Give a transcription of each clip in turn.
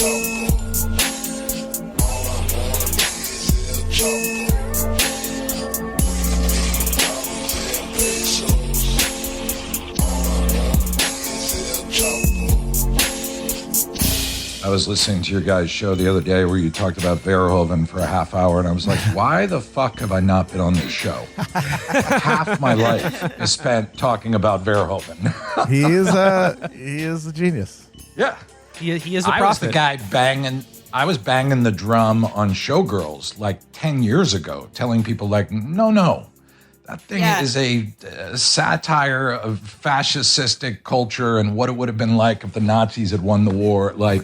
I was listening to your guys' show the other day where you talked about Verhoeven for a half hour, and I was like, why the fuck have I not been on this show? Half my life is spent talking about Verhoeven. He is a genius. Yeah. He is a prophet. I was the guy banging the drum on Showgirls like 10 years ago, telling people like, no. That thing is a satire of fascistic culture and what it would have been like if the Nazis had won the war. Like,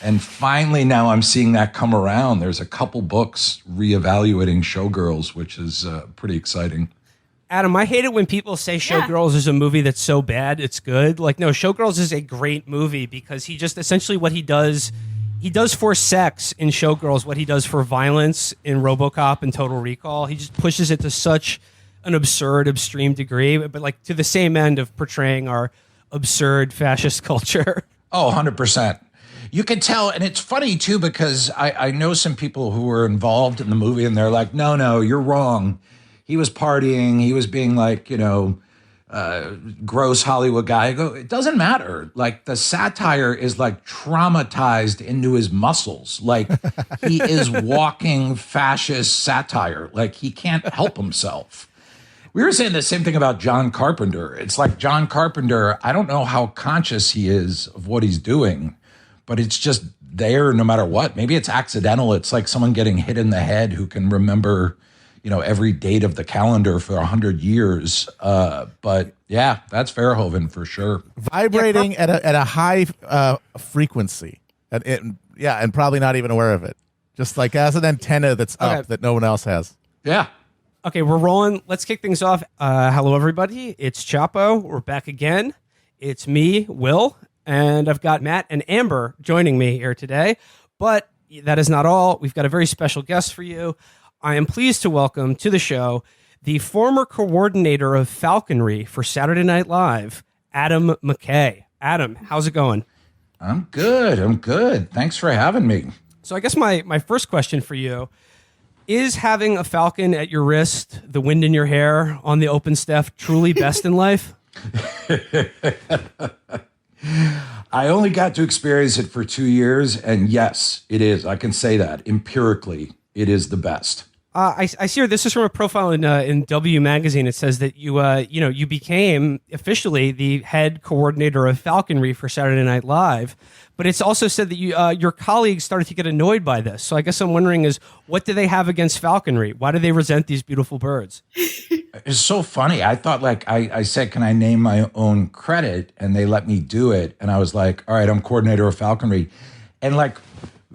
and finally now I'm seeing that come around. There's a couple books reevaluating Showgirls, which is pretty exciting. Adam, I hate it when people say Showgirls is a movie that's so bad it's good. Like, no, Showgirls is a great movie because he just essentially what he does for sex in Showgirls what he does for violence in RoboCop and Total Recall. He just pushes it to such an absurd, extreme degree, but like to the same end of portraying our absurd fascist culture. Oh, 100%. You can tell, and it's funny too, because I know some people who were involved in the movie and they're like, no, you're wrong. He was partying. He was being like, gross Hollywood guy. I go, it doesn't matter. Like the satire is like traumatized into his muscles. Like he is walking fascist satire. Like he can't help himself. We were saying the same thing about John Carpenter. It's like John Carpenter, I don't know how conscious he is of what he's doing, but it's just there no matter what. Maybe it's accidental. It's like someone getting hit in the head who can remember, every date of the calendar for 100 years. But yeah, that's Verhoeven for sure. Vibrating at a high frequency. And probably not even aware of it. Just like as an antenna that's up that no one else has. Yeah. Okay, we're rolling. Let's kick things off. Hello, everybody. It's Chapo. We're back again. It's me, Will, and I've got Matt and Amber joining me here today. But that is not all. We've got a very special guest for you. I am pleased to welcome to the show the former coordinator of falconry for Saturday Night Live, Adam McKay. Adam, how's it going? I'm good. Thanks for having me. So I guess my first question for you is having a falcon at your wrist, the wind in your hair on the open steppe truly best in life? I only got to experience it for 2 years, and yes, it is. I can say that empirically, it is the best. I see here. This is from a profile in W Magazine. It says that you became officially the head coordinator of falconry for Saturday Night Live, but it's also said that your colleagues started to get annoyed by this. So I guess I'm wondering what do they have against falconry? Why do they resent these beautiful birds? It's so funny. I thought I said, can I name my own credit? And they let me do it. And I was like, all right, I'm coordinator of falconry. And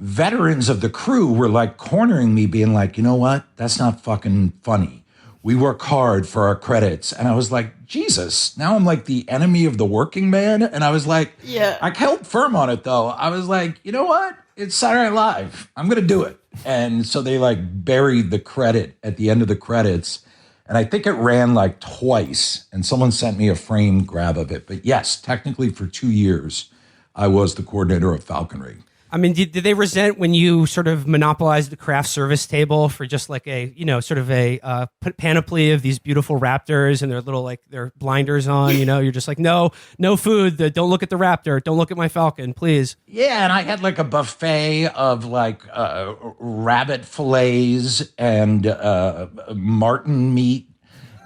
veterans of the crew were cornering me, being like, you know what? That's not fucking funny. We work hard for our credits. And I was like, Jesus, now I'm like the enemy of the working man. And I was like, yeah, I held firm on it though. I was like, you know what? It's Saturday Night Live. I'm going to do it. And so they buried the credit at the end of the credits. And I think it ran twice. And someone sent me a frame grab of it. But yes, technically for 2 years, I was the coordinator of falconry. I mean, did they resent when you sort of monopolized the craft service table for just a panoply of these beautiful raptors and their little their blinders on? You're just like, no food. Don't look at the raptor. Don't look at my falcon, please. Yeah, and I had a buffet of rabbit fillets and marten meat.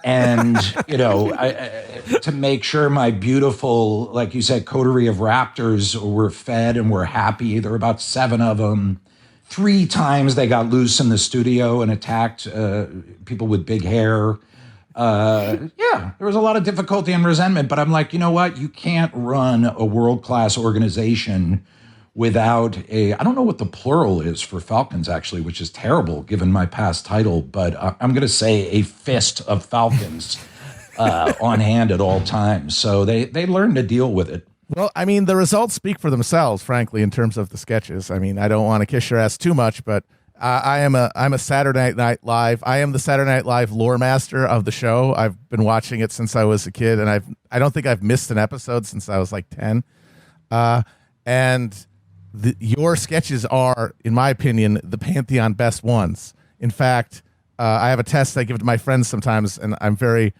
And, to make sure my beautiful, like you said, coterie of raptors were fed and were happy. There were about 7 of them. 3 times they got loose in the studio and attacked people with big hair. There was a lot of difficulty and resentment. But I'm like, you know what? You can't run a world-class organization without I don't know what the plural is for falcons, actually, which is terrible given my past title, but I'm going to say a fist of falcons on hand at all times. So they learn to deal with it. Well, I mean, the results speak for themselves, frankly, in terms of the sketches. I mean, I don't want to kiss your ass too much, but I'm a Saturday Night Live. I am the Saturday Night Live lore master of the show. I've been watching it since I was a kid, and I don't think I've missed an episode since I was 10. And your sketches are, in my opinion, the Pantheon best ones. In fact, I have a test I give to my friends sometimes, and I'm very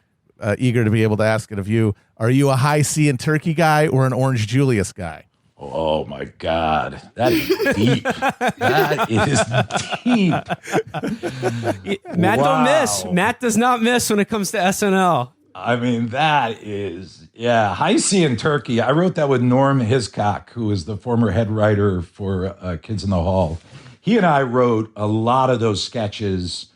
eager to be able to ask it of you. Are you a high C and turkey guy or an Orange Julius guy? Oh my God, that is deep. That is deep. Matt Wow. don't miss. Matt does not miss when it comes to SNL. I mean, that is, high C and turkey. I wrote that with Norm Hiscock, who is the former head writer for Kids in the Hall. He and I wrote a lot of those sketches.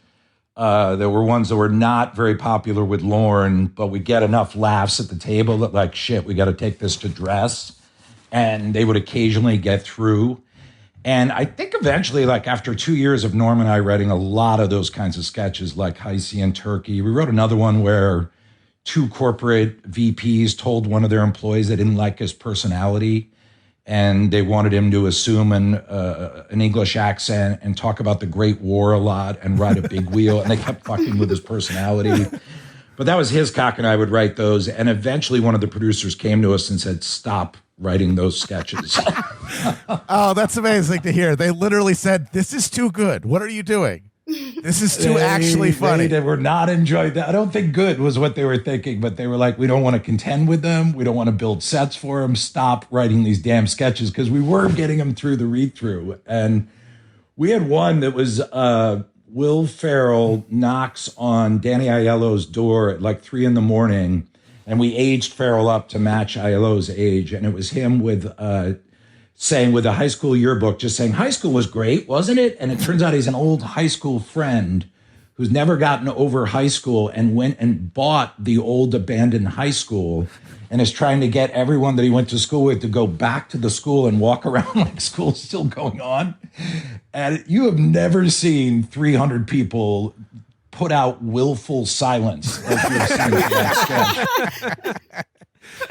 There were ones that were not very popular with Lorne, but we'd get enough laughs at the table that, like, shit, we got to take this to dress. And they would occasionally get through. And I think eventually, like after 2 years of Norm and I writing a lot of those kinds of sketches, like High C and Turkey, we wrote another one where two corporate VPs told one of their employees they didn't like his personality, and they wanted him to assume an English accent and talk about the Great War a lot and ride a big wheel, and they kept fucking with his personality. But that was Hiscock, and I would write those. And eventually one of the producers came to us and said, stop writing those sketches. Oh, that's amazing to hear. They literally said, this is too good. What are you doing? This is too actually funny. They were not enjoying that. I don't think good was what they were thinking, but they were like, we don't want to contend with them. We don't want to build sets for them. Stop writing these damn sketches, because we were getting them through the read-through. And we had one that was Will Ferrell knocks on Danny Aiello's door at like 3 a.m, and we aged Ferrell up to match Aiello's age. And it was him with saying, with a high school yearbook, just saying, high school was great, wasn't it? And it turns out he's an old high school friend who's never gotten over high school and went and bought the old abandoned high school and is trying to get everyone that he went to school with to go back to the school and walk around like school's still going on. And you have never seen 300 people put out willful silence as you have seen in that sketch.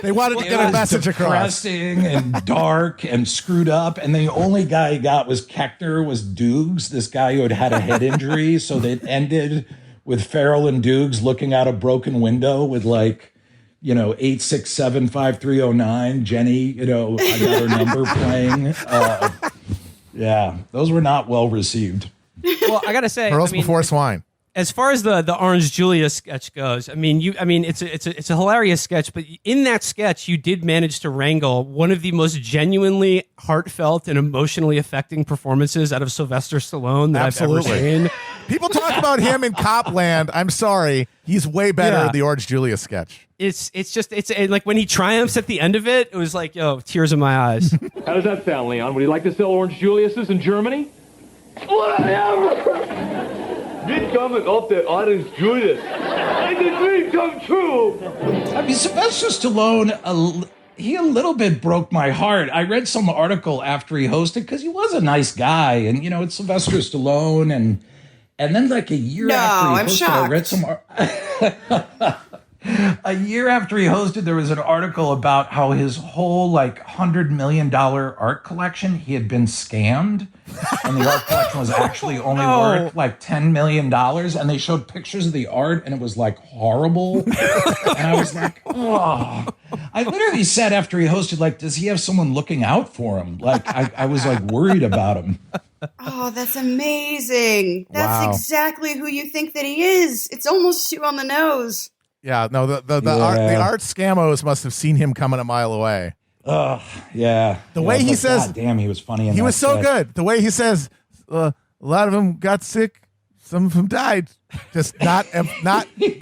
They wanted to get a message across. Depressing and dark and screwed up. And the only guy he got was Kechter, was Dukes, this guy who had had a head injury. So they ended with Farrell and Dukes looking out a broken window with 8675309. Jenny, I got her number playing. Those were not well received. Well, I gotta say, Pearls before swine. As far as the Orange Julius sketch goes, it's a hilarious sketch, but in that sketch, you did manage to wrangle one of the most genuinely heartfelt and emotionally affecting performances out of Sylvester Stallone that I've ever seen. People talk about him in Copland. I'm sorry, he's way better at the Orange Julius sketch. It's like when he triumphs at the end of it, it was like, yo, tears in my eyes. How does that sound, Leon? Would you like to sell Orange Julius's in Germany? Whatever! Willkommen auf der Orange Julius. It's a dream come true! I mean, Sylvester Stallone, he a little bit broke my heart. I read some article after he hosted, because he was a nice guy, and, it's Sylvester Stallone, and then like a year after he hosted, I read some... A year after he hosted, there was an article about how his whole $100 million art collection, he had been scammed, and the art collection was actually only worth $10 million. And they showed pictures of the art, and it was horrible. And I was like, oh. I literally said after he hosted, does he have someone looking out for him? I was worried about him. Oh, that's amazing. That's exactly who you think that he is. It's almost too on the nose. Yeah, no, the art scamos must have seen him coming a mile away. Oh, yeah. The way he says, God damn, he was funny. He was so good. The way he says, a lot of them got sick, some of them died. Just not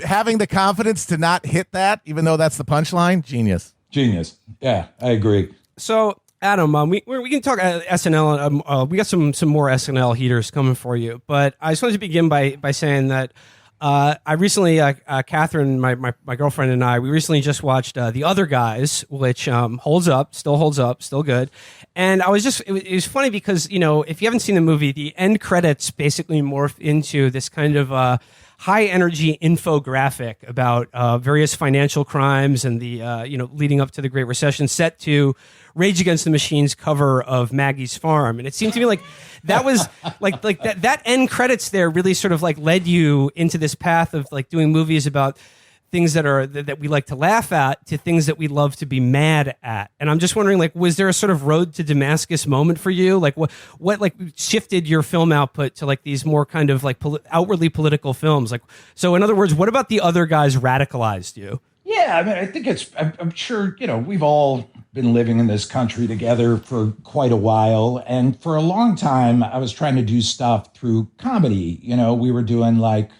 having the confidence to not hit that, even though that's the punchline. Genius. Yeah, I agree. So, Adam, we can talk SNL. We got some more SNL heaters coming for you, but I just wanted to begin by saying that. I recently, Catherine, my girlfriend, and I, we recently just watched The Other Guys, which still holds up, still good. And it was funny because, if you haven't seen the movie, the end credits basically morph into this kind of high energy infographic about various financial crimes and the leading up to the Great Recession, set to Rage Against the Machine's cover of Maggie's Farm. And it seemed to me like that was that end credits there really sort of led you into this path of doing movies about things that we like to laugh at to things that we love to be mad at. And I'm just wondering, like, was there a sort of road to Damascus moment for you? Like what like shifted your film output to like these more kind of like outwardly political films? Like, so in other words, what about the other guys radicalized you? Yeah, I mean, I think I'm sure, we've all been living in this country together for quite a while. And for a long time, I was trying to do stuff through comedy. We were doing like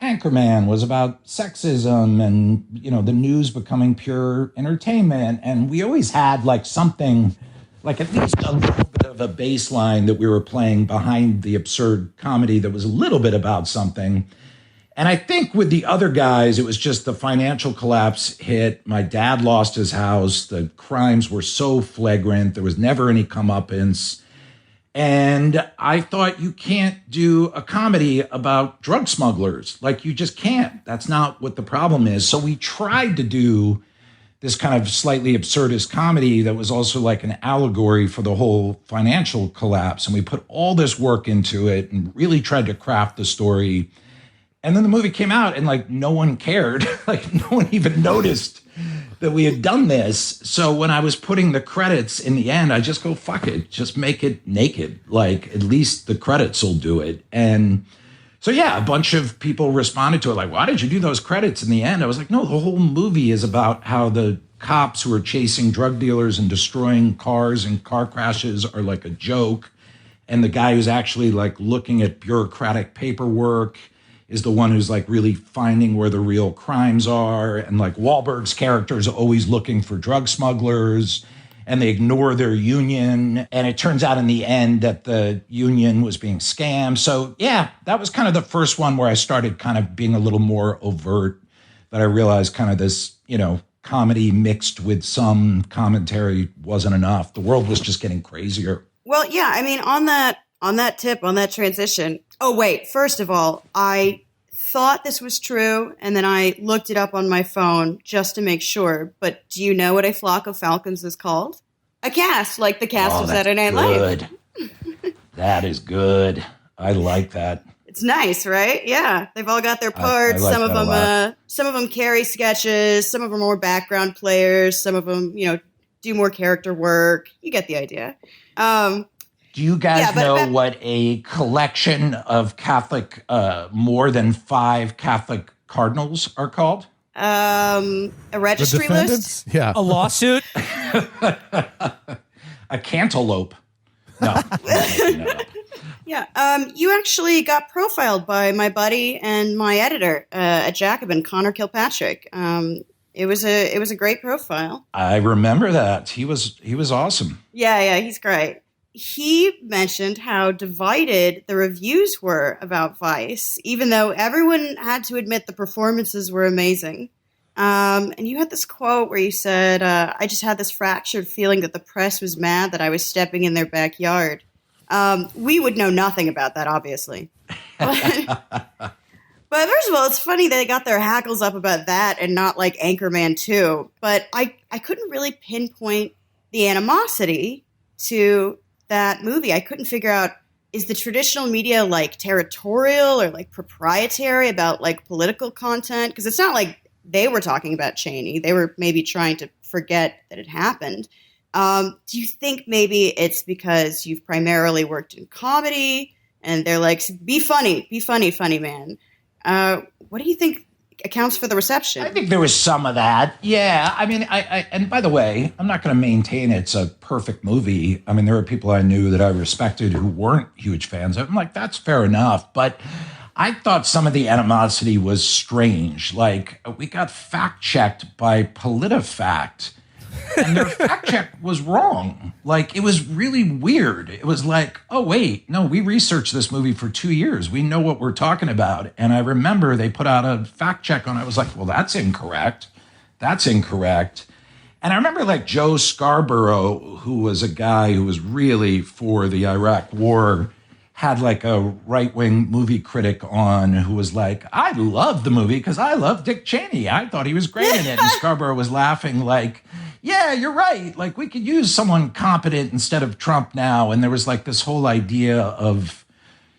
Anchorman was about sexism and, the news becoming pure entertainment. And we always had like something, like at least a little bit of a baseline that we were playing behind the absurd comedy that was a little bit about something. And I think with the other guys, it was just the financial collapse hit. My dad lost his house. The crimes were so flagrant. There was never any comeuppance. And I thought, you can't do a comedy about drug smugglers. Like, you just can't. That's not what the problem is. So we tried to do this kind of slightly absurdist comedy that was also like an allegory for the whole financial collapse. And we put all this work into it and really tried to craft the story. And then the movie came out and like no one cared. Like no one even noticed that we had done this. So when I was putting the credits in the end, I just go, fuck it, just make it naked. Like at least the credits will do it. And so, yeah, a bunch of people responded to it like, why did you do those credits in the end? I was like, no, the whole movie is about how the cops who are chasing drug dealers and destroying cars and car crashes are like a joke. And the guy who's actually like looking at bureaucratic paperwork is the one who's like really finding where the real crimes are. And like Wahlberg's character is always looking for drug smugglers and they ignore their union. And it turns out in the end that the union was being scammed. So yeah, that was kind of the first one where I started kind of being a little more overt, that I realized kind of this, comedy mixed with some commentary wasn't enough. The world was just getting crazier. Well, yeah, I mean, on that transition. Oh, wait, first of all, I thought this was true, and then I looked it up on my phone just to make sure. But do you know what a flock of falcons is called? A cast, like the cast of Saturday Night Live. That is good. I like that. It's nice, right? Yeah, they've all got their parts. I like Some of them carry sketches. Some of them are more background players. Some of them, do more character work. You get the idea. Do you guys know what a collection of Catholic, more than 5 Catholic cardinals are called? A registry list? Yeah. A lawsuit? A cantaloupe. No. Yeah. You actually got profiled by my buddy and my editor at Jacobin, Connor Kilpatrick. It was a great profile. I remember that. He was awesome. Yeah, he's great. He mentioned how divided the reviews were about Vice, even though everyone had to admit the performances were amazing. And you had this quote where you said, I just had this fractured feeling that the press was mad that I was stepping in their backyard. We would know nothing about that, obviously. But first of all, it's funny they got their hackles up about that and not like Anchorman 2. But I couldn't really pinpoint the animosity to that movie. I couldn't figure out, is the traditional media like territorial or like proprietary about like political content? Because it's not like they were talking about Cheney. They were maybe trying to forget that it happened. Do you think maybe it's because you've primarily worked in comedy and they're like, be funny, man? What do you think accounts for the reception? I think there was some of that. Yeah. I mean, and by the way, I'm not going to maintain it's a perfect movie. I mean, there were people I knew that I respected who weren't huge fans. I'm like, that's fair enough. But I thought some of the animosity was strange. Like, we got fact-checked by PolitiFact, and their fact check was wrong. Like, it was really weird. It was like, oh, wait, no, we researched this movie for 2 years. We know what we're talking about. And I remember they put out a fact check on it. I was like, well, that's incorrect. And I remember like Joe Scarborough, who was a guy who was really for the Iraq War, had like a right-wing movie critic on who was like, I love the movie because I love Dick Cheney. I thought he was great in it. And Scarborough was laughing like, yeah, you're right. Like, we could use someone competent instead of Trump now. And there was like this whole idea of,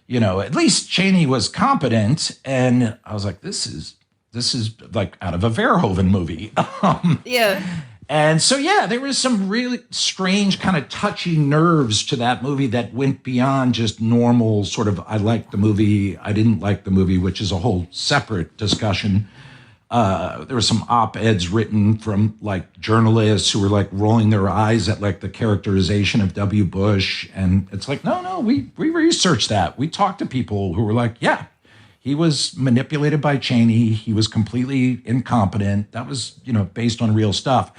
at least Cheney was competent. And I was like, this is this is like out of a Verhoeven movie. Yeah. And so, yeah, there was some really strange kind of touchy nerves to that movie that went beyond just normal sort of, I liked the movie, I didn't like the movie, which is a whole separate discussion. There were some op-eds written from like journalists who were like rolling their eyes at like the characterization of W. Bush. And it's like, no, we researched that. We talked to people who were like, yeah, he was manipulated by Cheney. He was completely incompetent. That was, based on real stuff.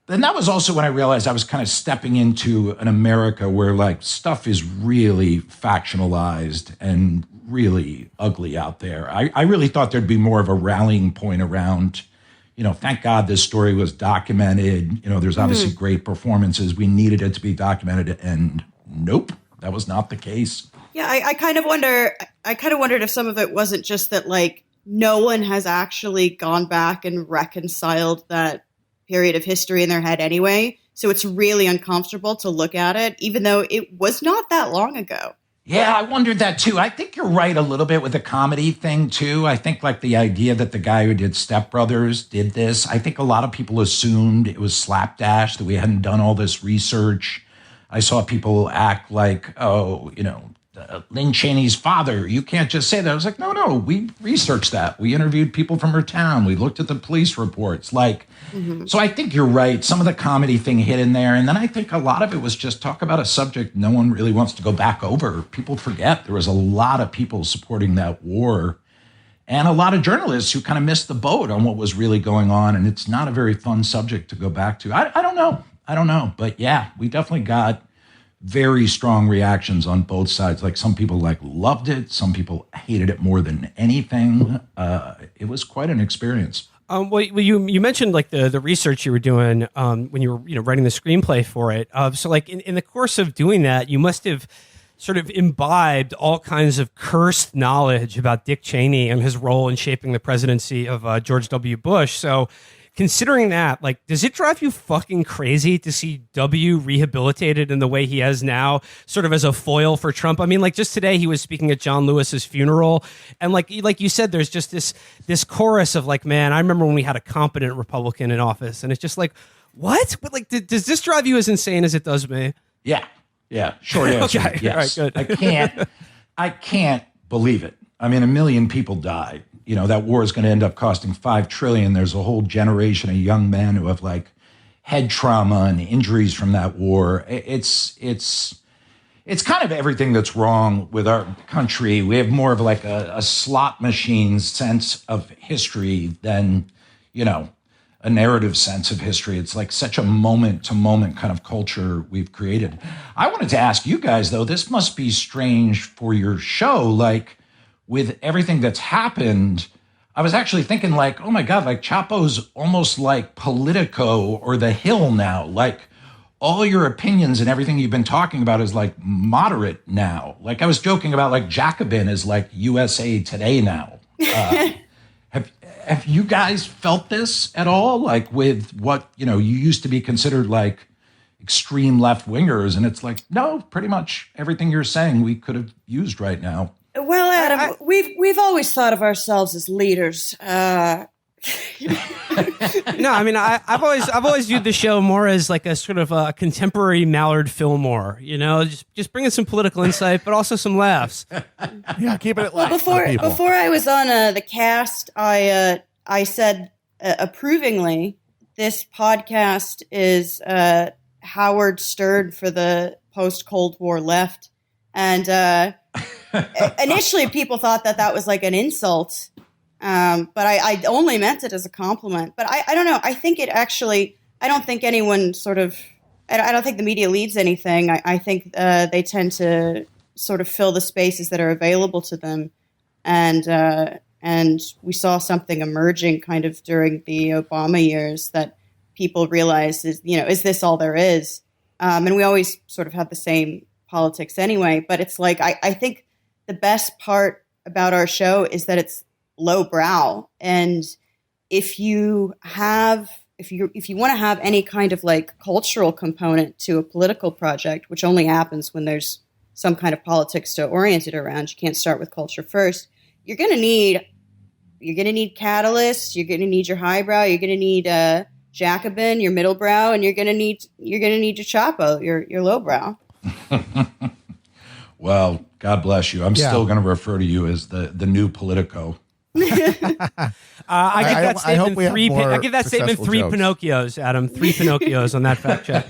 And that was also when I realized I was kind of stepping into an America where like stuff is really factionalized and really ugly out there. I really thought there'd be more of a rallying point around, thank God this story was documented. There's obviously great performances. We needed it to be documented. And nope, that was not the case. Yeah, I kind of wondered if some of it wasn't just that, like, no one has actually gone back and reconciled that period of history in their head anyway. So it's really uncomfortable to look at it, even though it was not that long ago. Yeah, I wondered that too. I think you're right a little bit with the comedy thing too. I think like the idea that the guy who did Step Brothers did this, I think a lot of people assumed it was slapdash, that we hadn't done all this research. I saw people act like, Lynn Cheney's father, you can't just say that. I was like, no, we researched that. We interviewed people from her town. We looked at the police reports. So I think you're right. Some of the comedy thing hit in there. And then I think a lot of it was just talk about a subject no one really wants to go back over. People forget there was a lot of people supporting that war and a lot of journalists who kind of missed the boat on what was really going on. And it's not a very fun subject to go back to. I don't know. But yeah, we definitely got very strong reactions on both sides. Like some people loved it. Some people hated it more than anything. It was quite an experience. Well, you mentioned like the research you were doing when you were writing the screenplay for it. So like in the course of doing that, you must have sort of imbibed all kinds of cursed knowledge about Dick Cheney and his role in shaping the presidency of George W. Bush. So considering that, like, does it drive you fucking crazy to see W rehabilitated in the way he has now, sort of as a foil for Trump? I mean, like, just today he was speaking at John Lewis's funeral, and like you said, there's just this chorus of like, man, I remember when we had a competent Republican in office, and it's just like, what? But like, does this drive you as insane as it does me? Yeah. Short answer. Okay. Yes. All right, good. I can't believe it. I mean, 1 million people died. That war is going to end up costing $5 trillion. There's a whole generation of young men who have like head trauma and injuries from that war. It's kind of everything that's wrong with our country. We have more of like a slot machine sense of history than, a narrative sense of history. It's like such a moment to moment kind of culture we've created. I wanted to ask you guys though, this must be strange for your show. Like, with everything that's happened, I was actually thinking like, oh my God, like Chapo's almost like Politico or The Hill now. Like all your opinions and everything you've been talking about is like moderate now. Like I was joking about like Jacobin is like USA Today now. Have you guys felt this at all? Like with what, you used to be considered like extreme left wingers. And it's like, no, pretty much everything you're saying we could have used right now. Well, Adam, we've always thought of ourselves as leaders. No, I mean, I've always viewed the show more as like a sort of a contemporary Mallard Fillmore. Just bringing some political insight, but also some laughs. Yeah, keeping it light. Well, before I was on the cast, I said approvingly, this podcast is Howard Stern for the post-Cold War left, and. Initially, people thought that was like an insult, but I only meant it as a compliment. But I don't know. I think it actually. I don't think anyone sort of. I don't think the media leads anything. I think they tend to sort of fill the spaces that are available to them, and we saw something emerging kind of during the Obama years that people realized is this all there is? And we always sort of had the same politics anyway. But it's like I think. The best part about our show is that it's lowbrow, and if you want to have any kind of like cultural component to a political project, which only happens when there's some kind of politics to orient it around, you can't start with culture first. You're going to need you're going to need catalyst, you're going to need your highbrow, you're going to need Jacobin, your middle brow, and you're going to need your Chapo, your lowbrow. Well, God bless you. I'm still going to refer to you as the new Politico. I give that statement three. I give that statement three jokes. Pinocchios, Adam. 3 Pinocchios on that fact check.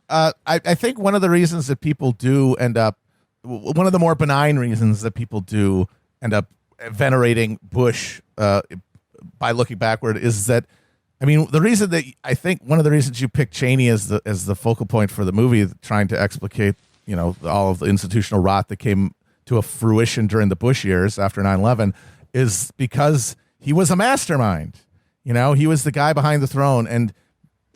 I think one of the reasons that people do end up, one of the more benign reasons that people do end up venerating Bush by looking backward is that, I mean, the reason that I think one of the reasons you picked Cheney as the focal point for the movie, trying to explicate, all of the institutional rot that came to a fruition during the Bush years after 9/11, is because he was a mastermind. He was the guy behind the throne. And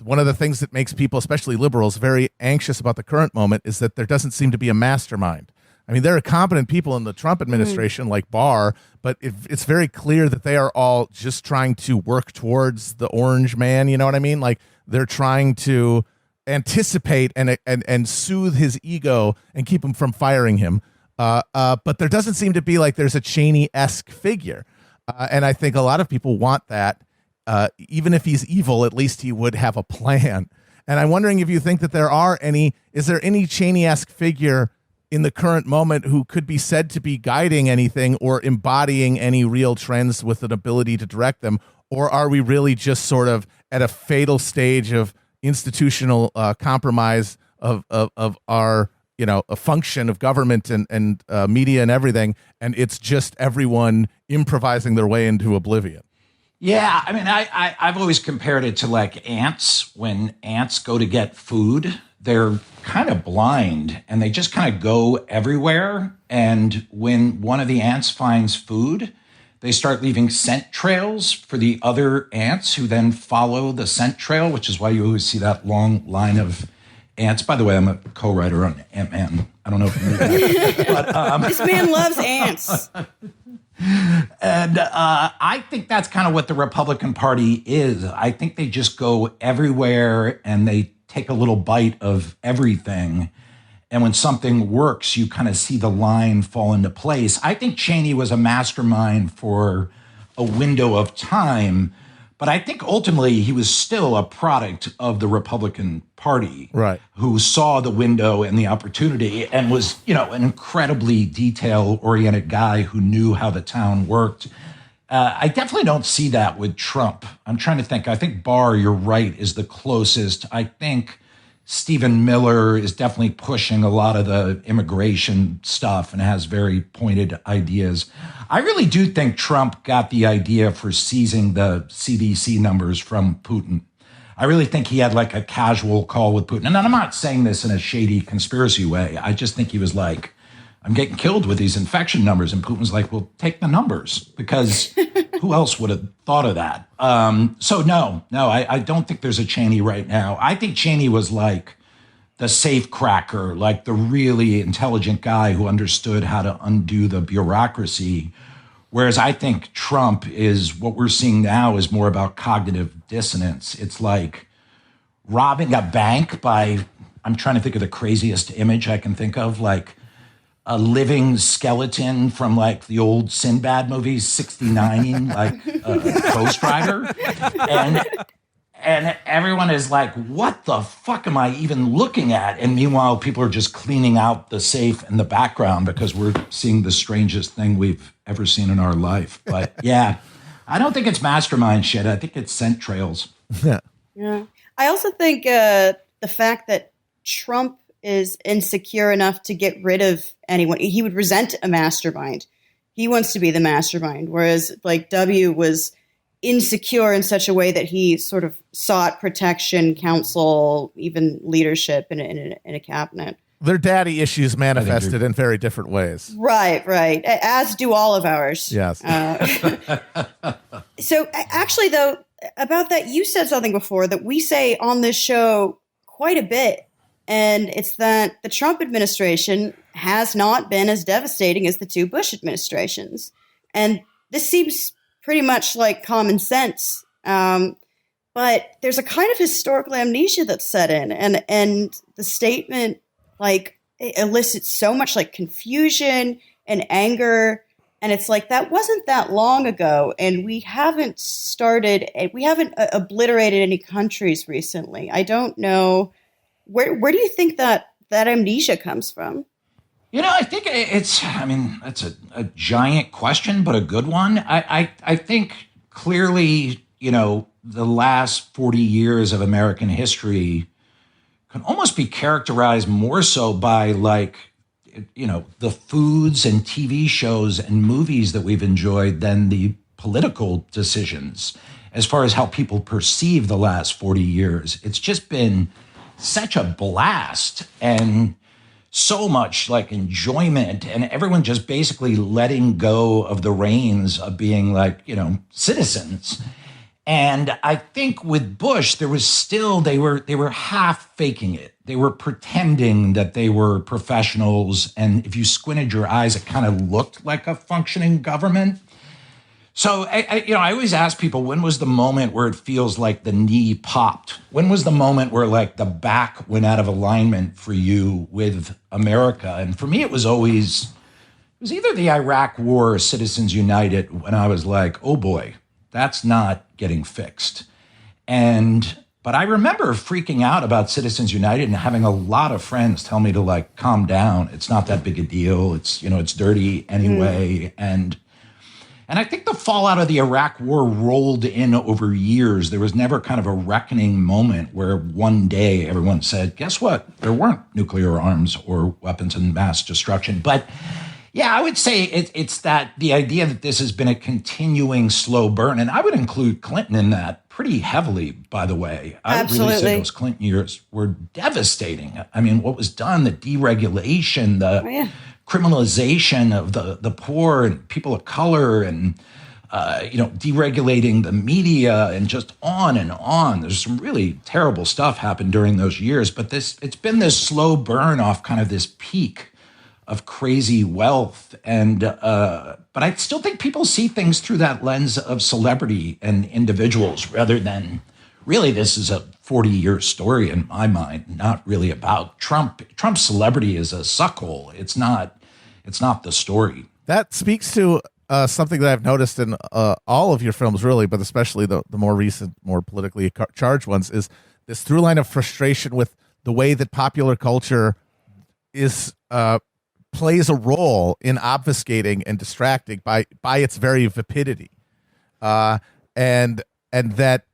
one of the things that makes people, especially liberals, very anxious about the current moment is that there doesn't seem to be a mastermind. I mean, there are competent people in the Trump administration like Barr, but it's very clear that they are all just trying to work towards the orange man. You know what I mean? Like, they're trying to anticipate and soothe his ego and keep him from firing him. But there doesn't seem to be like there's a Cheney-esque figure. And I think a lot of people want that. Even if he's evil, at least he would have a plan. And I'm wondering if you think that is there any Cheney-esque figure in the current moment who could be said to be guiding anything or embodying any real trends with an ability to direct them? Or are we really just sort of at a fatal stage of institutional compromise of our, a function of government and media and everything, and it's just everyone improvising their way into oblivion? Yeah, I mean, I've always compared it to like ants. When ants go to get food, they're kind of blind and they just kind of go everywhere. And when one of the ants finds food, they start leaving scent trails for the other ants who then follow the scent trail, which is why you always see that long line of ants. By the way, I'm a co-writer on Ant-Man. I don't know if you knew that. But, this man loves ants. And I think that's kind of what the Republican Party is. I think they just go everywhere and they take a little bite of everything. And when something works, you kind of see the line fall into place. I think Cheney was a mastermind for a window of time, but I think ultimately he was still a product of the Republican Party, right? Who saw the window and the opportunity and was, an incredibly detail-oriented guy who knew how the town worked. I definitely don't see that with Trump. I'm trying to think. I think Barr, you're right, is the closest. I think Stephen Miller is definitely pushing a lot of the immigration stuff and has very pointed ideas. I really do think Trump got the idea for seizing the CDC numbers from Putin. I really think he had like a casual call with Putin. And I'm not saying this in a shady conspiracy way. I just think he was like, I'm getting killed with these infection numbers. And Putin's like, well, take the numbers, because who else would have thought of that? So no, I don't think there's a Cheney right now. I think Cheney was like the safe cracker, like the really intelligent guy who understood how to undo the bureaucracy. Whereas I think Trump is, what we're seeing now is more about cognitive dissonance. It's like robbing a bank by, I'm trying to think of the craziest image I can think of, like a living skeleton from like the old Sinbad movies, 69, like a Ghost Rider. And everyone is like, what the fuck am I even looking at? And meanwhile, people are just cleaning out the safe in the background because we're seeing the strangest thing we've ever seen in our life. But yeah, I don't think it's mastermind shit. I think it's scent trails. Yeah. I also think the fact that Trump is insecure enough to get rid of anyone, he would resent a mastermind. He wants to be the mastermind, whereas like W was insecure in such a way that he sort of sought protection, counsel, even leadership in a cabinet. Their daddy issues manifested in very different ways. Right. As do all of ours. Yes. So actually, though, about that, you said something before that we say on this show quite a bit. And it's that the Trump administration has not been as devastating as the two Bush administrations. And this seems pretty much like common sense. But there's a kind of historical amnesia that's set in. And the statement, like, it elicits so much like confusion and anger And it's like, that wasn't that long ago, and we haven't obliterated any countries recently. I don't know. Where do you think that amnesia comes from? I think that's a giant question, but a good one. I think clearly, the last 40 years of American history can almost be characterized more so by the foods and TV shows and movies that we've enjoyed than the political decisions as far as how people perceive the last 40 years. It's just been such a blast and so much enjoyment, and everyone just basically letting go of the reins of being citizens. And I think with Bush, there was still, they were half faking it. They were pretending that they were professionals. And if you squinted your eyes, it kind of looked like a functioning government. So I always ask people, when was the moment where it feels like the knee popped? When was the moment where the back went out of alignment for you with America? And for me, it was either the Iraq War or Citizens United, when I was like, oh boy, that's not getting fixed. But I remember freaking out about Citizens United and having a lot of friends tell me to calm down. It's not that big a deal. It's, it's dirty anyway. And I think the fallout of the Iraq War rolled in over years. There was never kind of a reckoning moment where one day everyone said, guess what? There weren't nuclear arms or weapons of mass destruction. But yeah, I would say it's that the idea that this has been a continuing slow burn. And I would include Clinton in that pretty heavily, by the way. I would really say those Clinton years were devastating. I mean, what was done, the deregulation, criminalization of the poor and people of color, and deregulating the media, and just on and on. There's some really terrible stuff happened during those years, but it's been this slow burn off kind of this peak of crazy wealth. And but I still think people see things through that lens of celebrity and individuals, rather than really this is a 40-year story in my mind, not really about Trump. Trump's celebrity is a suckhole. It's not the story. That speaks to something that I've noticed in all of your films, really, but especially the more recent, more politically charged ones, is this through line of frustration with the way that popular culture is plays a role in obfuscating and distracting by its very vapidity, and that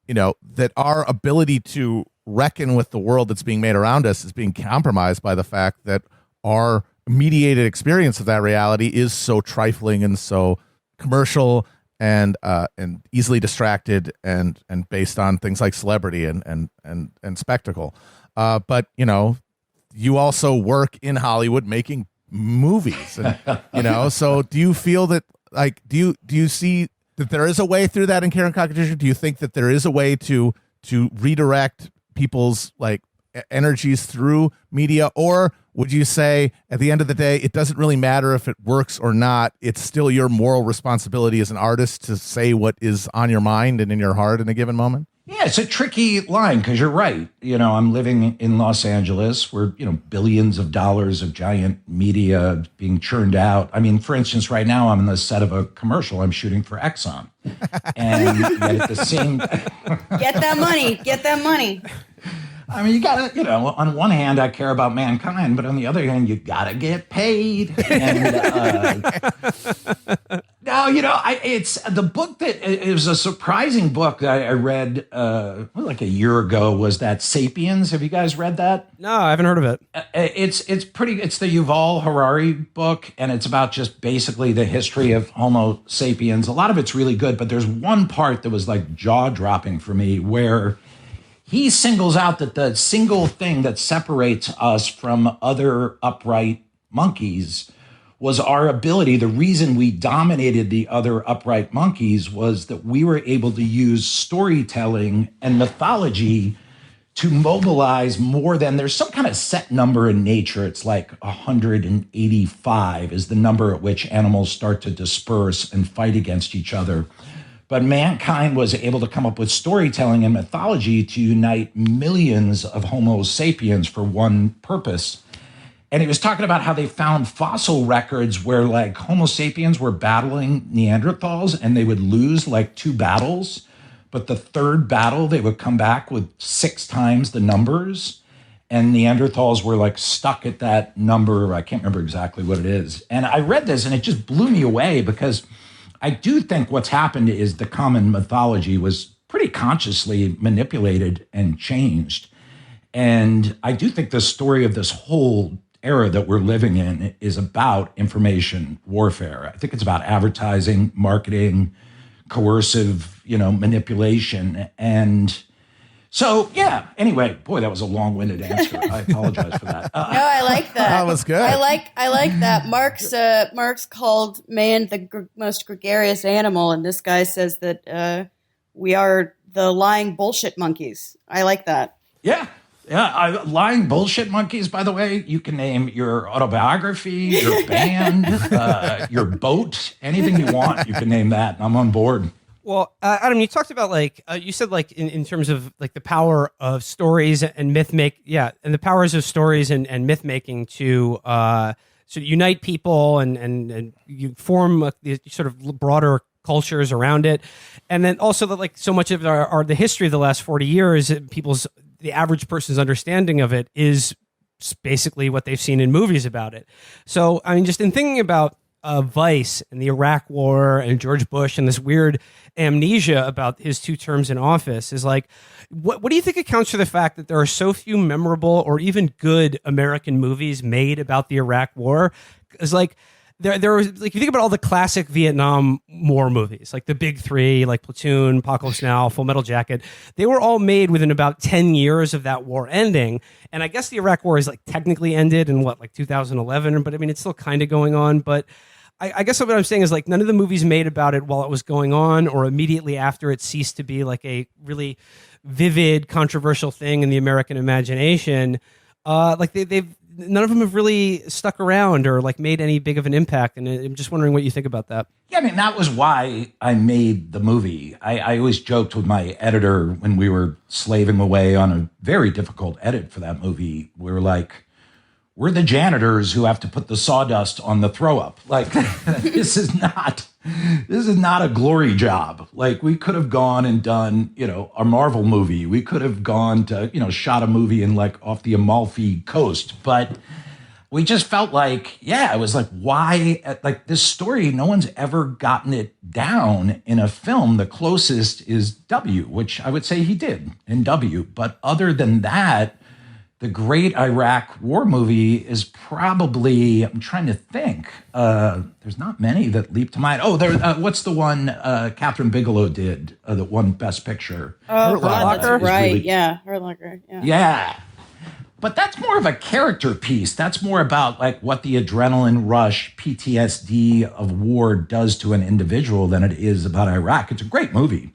that our ability to reckon with the world that's being made around us is being compromised by the fact that our mediated experience of that reality is so trifling and so commercial and easily distracted and based on things like celebrity and spectacle. But you also work in Hollywood making movies, and so do you feel that do you see that there is a way through that in Care and Competition? Do you think that there is a way to redirect people's energies through media, or would you say at the end of the day it doesn't really matter if it works or not? It's still your moral responsibility as an artist to say what is on your mind and in your heart in a given moment? Yeah, it's a tricky line, because you're right. I'm living in Los Angeles where, billions of dollars of giant media being churned out. I mean, for instance, right now I'm on the set of a commercial I'm shooting for Exxon. And yet at the same... Get that money. I mean, you gotta, on one hand, I care about mankind, but on the other hand, you gotta get paid. And no, it's the book it was a surprising book that I read like a year ago, was that Sapiens. Have you guys read that? No, I haven't heard of it. It's the Yuval Harari book, and it's about just basically the history of Homo Sapiens. A lot of it's really good, but there's one part that was jaw-dropping for me, where he singles out that the single thing that separates us from other upright monkeys was our ability. The reason we dominated the other upright monkeys was that we were able to use storytelling and mythology to mobilize more than, there's some kind of set number in nature. It's 185 is the number at which animals start to disperse and fight against each other. But mankind was able to come up with storytelling and mythology to unite millions of Homo sapiens for one purpose. And he was talking about how they found fossil records where like Homo sapiens were battling Neanderthals and they would lose like 2 battles. But the third battle, they would come back with 6 times the numbers. And Neanderthals were like stuck at that number. I can't remember exactly what it is. And I read this and it just blew me away because I do think what's happened is the common mythology was pretty consciously manipulated and changed. And I do think the story of this whole era that we're living in is about information warfare. I think it's about advertising, marketing, coercive, manipulation. And so, yeah, anyway, boy, that was a long-winded answer. I apologize for that. No, I like that. That was good. I like that. Marx called man the most gregarious animal, and this guy says that we are the lying bullshit monkeys. I like that. Yeah. Yeah, lying bullshit monkeys, by the way, you can name your autobiography, your band, your boat, anything you want. You can name that, and I'm on board. Well, Adam, you talked about you said in terms of like the power of stories and myth and the powers of stories and myth making to unite people and you form these sort of broader cultures around it, and then also that like so much of the history of the last 40 years, the average person's understanding of it is basically what they've seen in movies about it. So, I mean, just in thinking about Vice and the Iraq War and George Bush and this weird amnesia about his 2 terms in office is like, what do you think accounts for the fact that there are so few memorable or even good American movies made about the Iraq War? Because like, there was like, you think about all the classic Vietnam War movies, like the big 3, like Platoon, Apocalypse Now, Full Metal Jacket. They were all made within about 10 years of that war ending. And I guess the Iraq War is like technically ended in 2011, but I mean, it's still kind of going on. But I guess what I'm saying is like none of the movies made about it while it was going on or immediately after it ceased to be like a really vivid, controversial thing in the American imagination. None of them have really stuck around or like made any big of an impact. And I'm just wondering what you think about that. Yeah, I mean, that was why I made the movie. I always joked with my editor when we were slaving away on a very difficult edit for that movie. We were like, we're the janitors who have to put the sawdust on the throw up. Like, this is not a glory job. Like, we could have gone and done, a Marvel movie. We could have gone to, shot a movie in like off the Amalfi Coast. But we just felt like, it was like, why, like this story, no one's ever gotten it down in a film. The closest is W, which I would say he did in W. But other than that, the great Iraq War movie is probably, I'm trying to think, there's not many that leap to mind. Oh, what's the one Catherine Bigelow did that won Best Picture? Oh, God, that's right. Really, Hurt Locker. Yeah. But that's more of a character piece. That's more about like what the adrenaline rush, PTSD of war does to an individual than it is about Iraq. It's a great movie.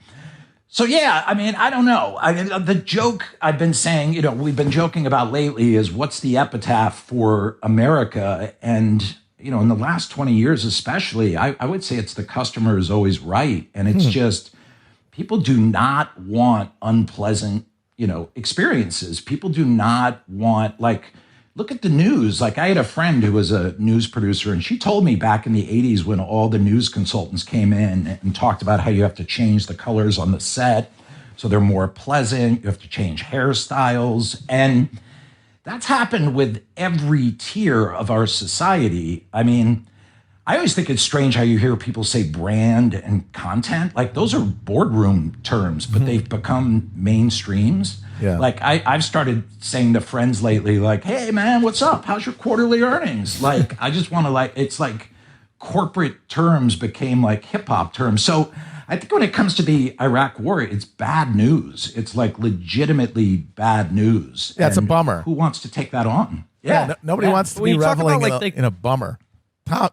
So, yeah, I mean, I don't know. The joke I've been saying, we've been joking about lately is what's the epitaph for America? And, in the last 20 years especially, I would say it's the customer is always right. And it's just people do not want unpleasant, experiences. People do not want, like, look at the news. Like, I had a friend who was a news producer, and she told me back in the 80s when all the news consultants came in and talked about how you have to change the colors on the set so they're more pleasant. You have to change hairstyles. And that's happened with every tier of our society. I mean, I always think it's strange how you hear people say brand and content. Like, those are boardroom terms, but they've become mainstreams. Yeah. Like, I've started saying to friends lately, like, hey, man, what's up? How's your quarterly earnings? Like, I just want to, it's like corporate terms became like hip hop terms. So I think when it comes to the Iraq war, it's bad news. It's like legitimately bad news. Yeah, it's a bummer. Who wants to take that on? Yeah. Nobody wants to be reveling in a bummer.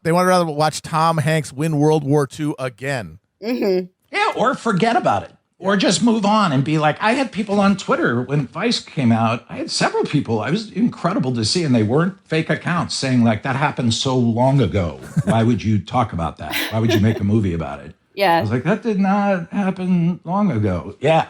They would rather watch Tom Hanks win World War II again. Mm-hmm. Yeah, or forget about it. Or just move on and be like, I had people on Twitter when Vice came out. I had several people. It was incredible to see, and they weren't fake accounts saying like, that happened so long ago. Why would you talk about that? Why would you make a movie about it? Yeah. I was like, that did not happen long ago. Yeah.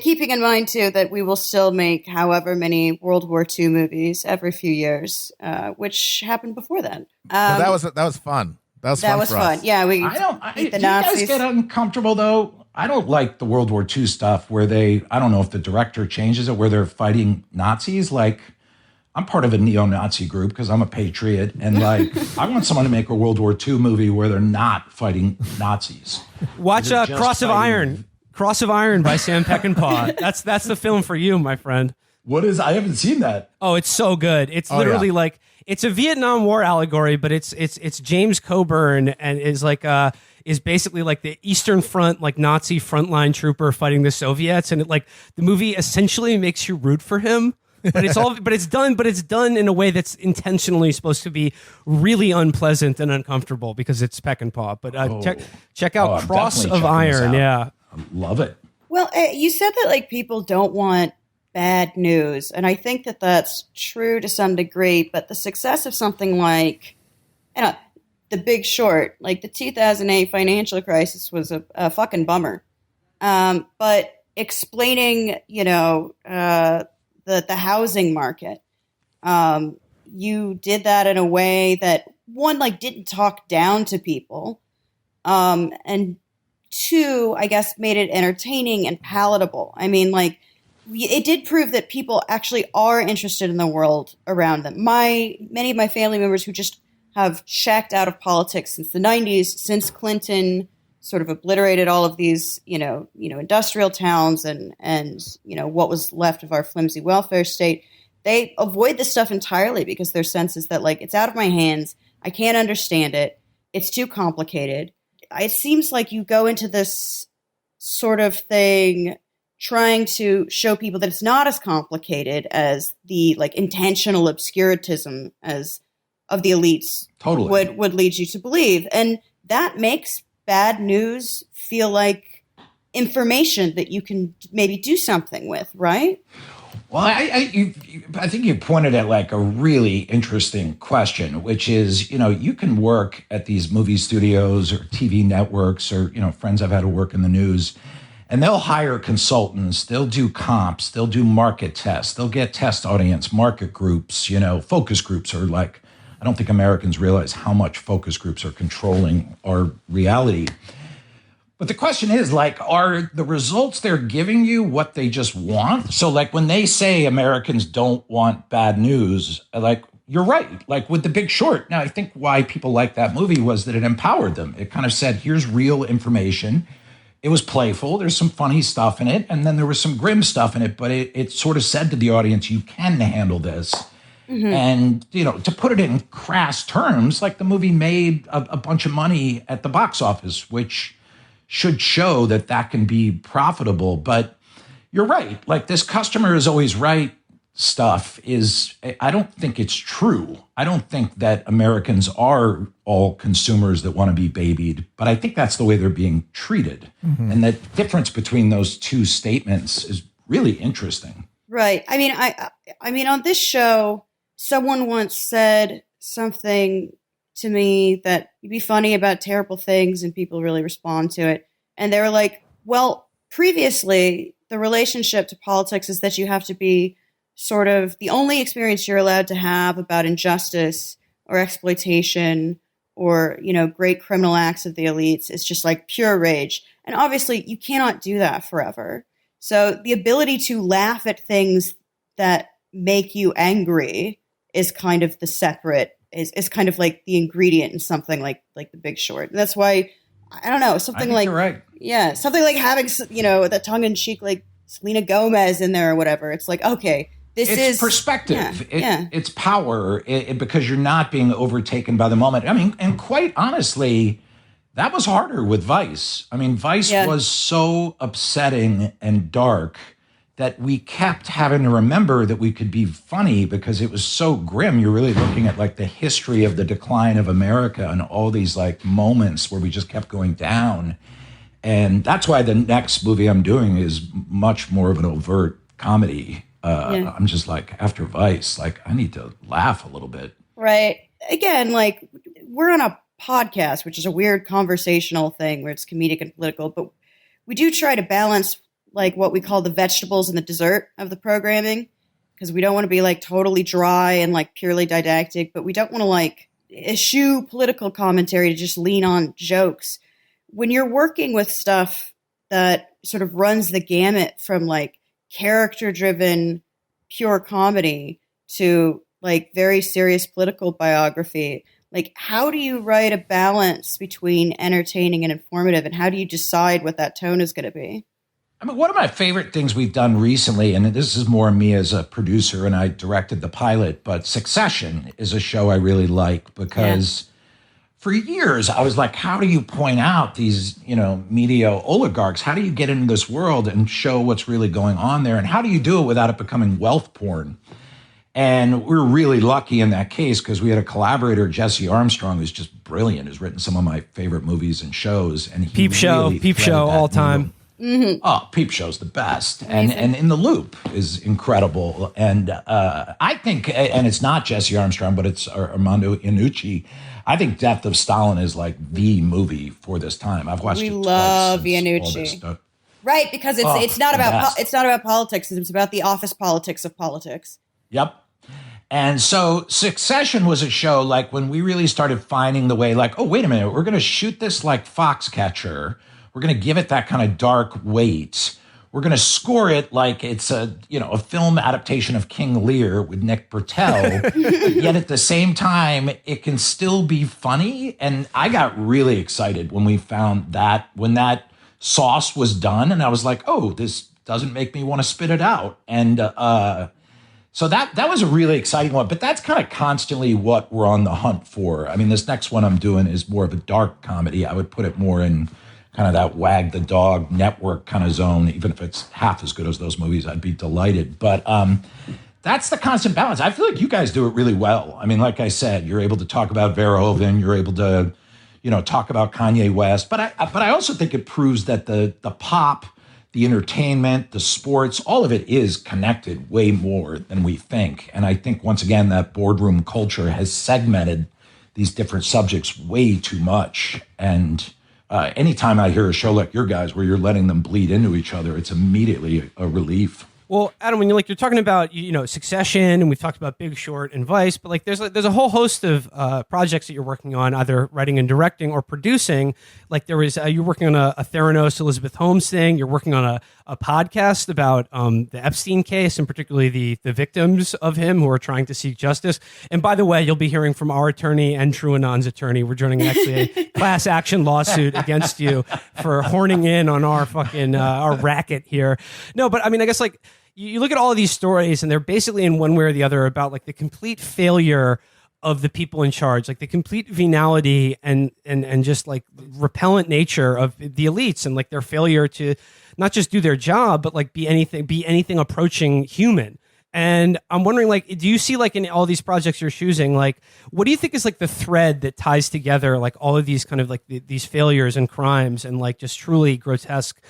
Keeping in mind, too, that we will still make however many World War II movies every few years, which happened before then. That was fun. That was fun. Yeah, we do you guys get uncomfortable, though? I don't like the World War II stuff where I don't know if the director changes it, where they're fighting Nazis. Like, I'm part of a neo-Nazi group because I'm a patriot. And like, I want someone to make a World War II movie where they're not fighting Nazis. Watch Cross of Iron. Cross of Iron by Sam Peckinpah. That's the film for you, my friend. What is? I haven't seen that. Oh, it's so good. It's literally like it's a Vietnam War allegory, but it's James Coburn and is basically like the Eastern Front, like Nazi frontline trooper fighting the Soviets, and the movie essentially makes you root for him. But it's done in a way that's intentionally supposed to be really unpleasant and uncomfortable because it's Peckinpah. But check out Cross of Iron. Yeah. I love it. Well, you said that like people don't want bad news, and I think that that's true to some degree. But the success of something like, The Big Short, like the 2008 financial crisis, was a fucking bummer. But explaining, the housing market, you did that in a way that one, like, didn't talk down to people, and two, I guess, made it entertaining and palatable. I mean, like, it did prove that people actually are interested in the world around them. Many of my family members who just have checked out of politics since the 90s, since Clinton sort of obliterated all of these, industrial towns and what was left of our flimsy welfare state, they avoid this stuff entirely because their sense is that, like, it's out of my hands. I can't understand it. It's too complicated. It seems like you go into this sort of thing trying to show people that it's not as complicated as the, like, intentional obscurantism of the elites would lead you to believe. And that makes bad news feel like information that you can maybe do something with, right? Well, I think you pointed at like a really interesting question, which is, you can work at these movie studios or TV networks or, friends I've had who work in the news, and they'll hire consultants, they'll do comps, they'll do market tests, they'll get test audience, market groups, focus groups are like, I don't think Americans realize how much focus groups are controlling our reality. But the question is, like, are the results they're giving you what they just want? So, like, when they say Americans don't want bad news, like, you're right. Like, with The Big Short. Now, I think why people like that movie was that it empowered them. It kind of said, here's real information. It was playful. There's some funny stuff in it. And then there was some grim stuff in it. But it sort of said to the audience, you can handle this. Mm-hmm. And, to put it in crass terms, like, the movie made a bunch of money at the box office, which should show that can be profitable. But you're right. Like, this customer is always right stuff I don't think it's true. I don't think that Americans are all consumers that want to be babied, but I think that's the way they're being treated. Mm-hmm. And that difference between those two statements is really interesting. Right. I mean, on this show, someone once said something to me that you'd be funny about terrible things and people really respond to it. And they were like, well, previously the relationship to politics is that you have to be sort of the only experience you're allowed to have about injustice or exploitation or, great criminal acts of the elites is just like pure rage. And obviously you cannot do that forever. So the ability to laugh at things that make you angry is kind of the separate, is kind of like the ingredient in something like The Big Short. And that's why, I don't know, something like, you're right. Yeah, something like having, the tongue-in-cheek, like Selena Gomez in there or whatever. It's like, okay, it's perspective. It's power because you're not being overtaken by the moment. I mean, and quite honestly, that was harder with Vice. I mean, Vice was so upsetting and dark that we kept having to remember that we could be funny because it was so grim. You're really looking at like the history of the decline of America and all these like moments where we just kept going down. And that's why the next movie I'm doing is much more of an overt comedy. I'm just like, after Vice, like I need to laugh a little bit. Right. Again, like we're on a podcast, which is a weird conversational thing where it's comedic and political, but we do try to balance like what we call the vegetables and the dessert of the programming, because we don't want to be like totally dry and like purely didactic, but we don't want to like eschew political commentary to just lean on jokes. When you're working with stuff that sort of runs the gamut from like character driven pure comedy to like very serious political biography, like how do you write a balance between entertaining and informative, and how do you decide what that tone is going to be? I mean, one of my favorite things we've done recently, and this is more me as a producer, and I directed the pilot, but Succession is a show I really like because for years I was like, how do you point out these, media oligarchs? How do you get into this world and show what's really going on there? And how do you do it without it becoming wealth porn? And we're really lucky in that case because we had a collaborator, Jesse Armstrong, who's just brilliant, who's written some of my favorite movies and shows. And he Peep Show, all time. Mm-hmm. Oh, Peep Show's the best. And In the Loop is incredible. And I think, and it's not Jesse Armstrong, but it's Armando Iannucci. I think Death of Stalin is like the movie for this time. I've watched it twice. We love Iannucci. Right, because it's not about politics. It's about the office politics of politics. Yep. And so Succession was a show like when we really started finding the way like, oh, wait a minute, we're going to shoot this like Foxcatcher. We're going to give it that kind of dark weight. We're going to score it like it's a film adaptation of King Lear with Nick Britell. Yet at the same time, it can still be funny. And I got really excited when we found that, when that sauce was done. And I was like, oh, this doesn't make me want to spit it out. And so that was a really exciting one. But that's kind of constantly what we're on the hunt for. I mean, this next one I'm doing is more of a dark comedy. I would put it more in kind of that wag the dog network kind of zone. Even if it's half as good as those movies, I'd be delighted. But that's the constant balance. I feel like you guys do it really well. I mean, like I said, you're able to talk about Verhoeven. You're able to, talk about Kanye West. But I also think it proves that the pop, the entertainment, the sports, all of it is connected way more than we think. And I think, once again, that boardroom culture has segmented these different subjects way too much. And anytime I hear a show like your guys where you're letting them bleed into each other, it's immediately a relief. Well, Adam, when you're talking about Succession, and we've talked about Big Short and Vice, but like there's a whole host of projects that you're working on, either writing and directing or producing. Like there was you're working on a Theranos Elizabeth Holmes thing. You're working on a podcast about the Epstein case, and particularly the victims of him who are trying to seek justice. And by the way, you'll be hearing from our attorney and True Anon's attorney. We're joining actually a class action lawsuit against you for horning in on our fucking our racket here. No, but I mean, I guess like. You look at all of these stories, and they're basically in one way or the other about like the complete failure of the people in charge, like the complete venality and just like repellent nature of the elites, and like their failure to not just do their job, but like be anything approaching human. And I'm wondering, like, do you see like in all these projects you're choosing, like, what do you think is like the thread that ties together like all of these kind of like these failures and crimes and like just truly grotesque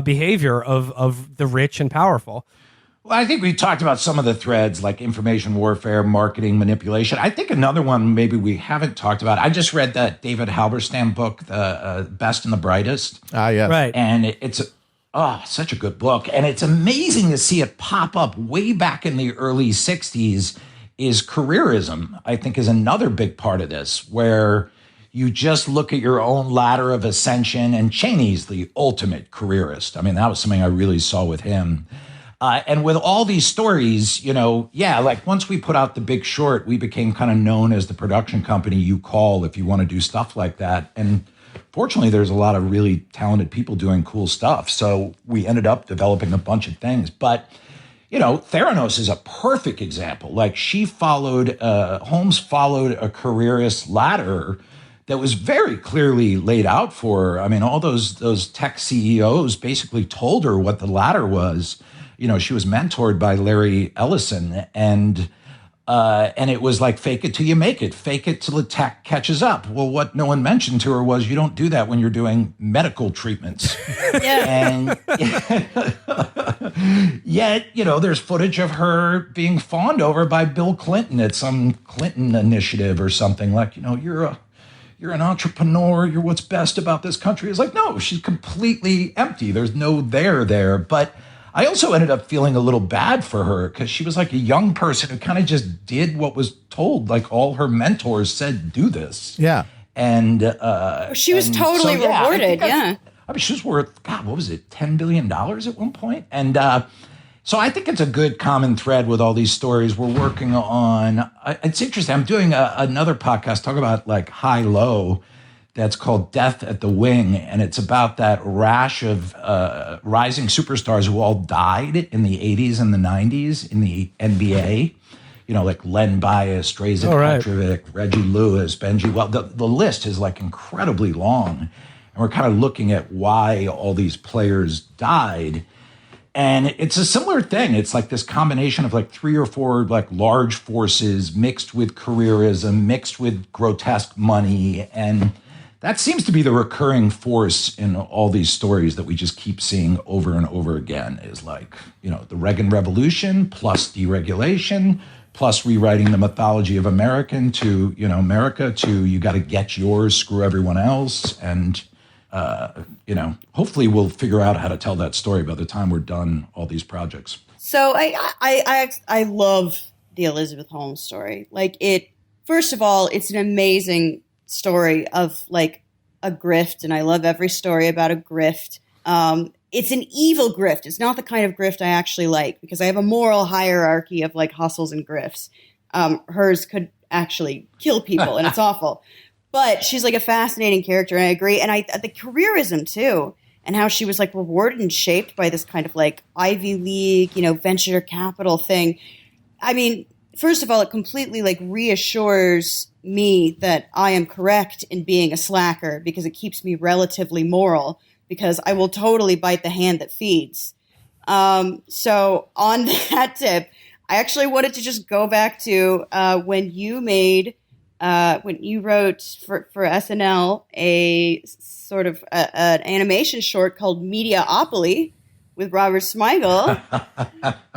behavior of the rich and powerful? Well, I think we talked about some of the threads like information warfare, marketing, manipulation. I think another one maybe we haven't talked about. I just read that David Halberstam book, The Best and the Brightest. Yes. Right. And it's such a good book. And it's amazing to see it pop up way back in the early 60s is careerism, I think, is another big part of this, where you just look at your own ladder of ascension. And Cheney's the ultimate careerist. I mean, that was something I really saw with him. And with all these stories, like once we put out The Big Short, we became kind of known as the production company you call if you want to do stuff like that. And fortunately, there's a lot of really talented people doing cool stuff. So we ended up developing a bunch of things. But, Theranos is a perfect example. Like Holmes followed a careerist ladder that was very clearly laid out for her. I mean, all those tech CEOs basically told her what the ladder was. She was mentored by Larry Ellison, and it was like, fake it till you make it, fake it till the tech catches up. Well, what no one mentioned to her was you don't do that when you're doing medical treatments. And yet, there's footage of her being fawned over by Bill Clinton at some Clinton initiative or something like, you're you're an entrepreneur, you're what's best about this country. It's like, no, she's completely empty. There's no there. But I also ended up feeling a little bad for her because she was like a young person who kind of just did what was told. Like all her mentors said, do this. Yeah. And she was totally rewarded. Yeah. I mean, she was worth, God, what was it? $10 billion at one point. And so I think it's a good common thread with all these stories we're working on. It's interesting. I'm doing another podcast talking about like high-low that's called Death at the Wing. And it's about that rash of rising superstars who all died in the 80s and the 90s in the NBA. You know, like Len Bias, Drazen Petrovic, Reggie Lewis, Benji. Well, the list is like incredibly long. And we're kind of looking at why all these players died. And it's a similar thing. It's like this combination of like 3 or 4 like large forces mixed with careerism, mixed with grotesque money. And that seems to be the recurring force in all these stories that we just keep seeing over and over again is like, you know, the Reagan Revolution plus deregulation, plus rewriting the mythology of America to you got to get yours, screw everyone else. And, you know, hopefully we'll figure out how to tell that story by the time we're done all these projects. So I love the Elizabeth Holmes story. Like first of all, it's an amazing story of like a grift. And I love every story about a grift. It's an evil grift. It's not the kind of grift I actually like because I have a moral hierarchy of like hustles and grifts. Hers could actually kill people and it's awful. But she's like a fascinating character, and I agree. And the careerism too, and how she was like rewarded and shaped by this kind of like Ivy League, you know, venture capital thing. I mean, first of all, it completely like reassures me that I am correct in being a slacker because it keeps me relatively moral because I will totally bite the hand that feeds. So on that tip, I actually wanted to just go back to when you wrote for SNL a sort of an animation short called Mediaopoly with Robert Smigel.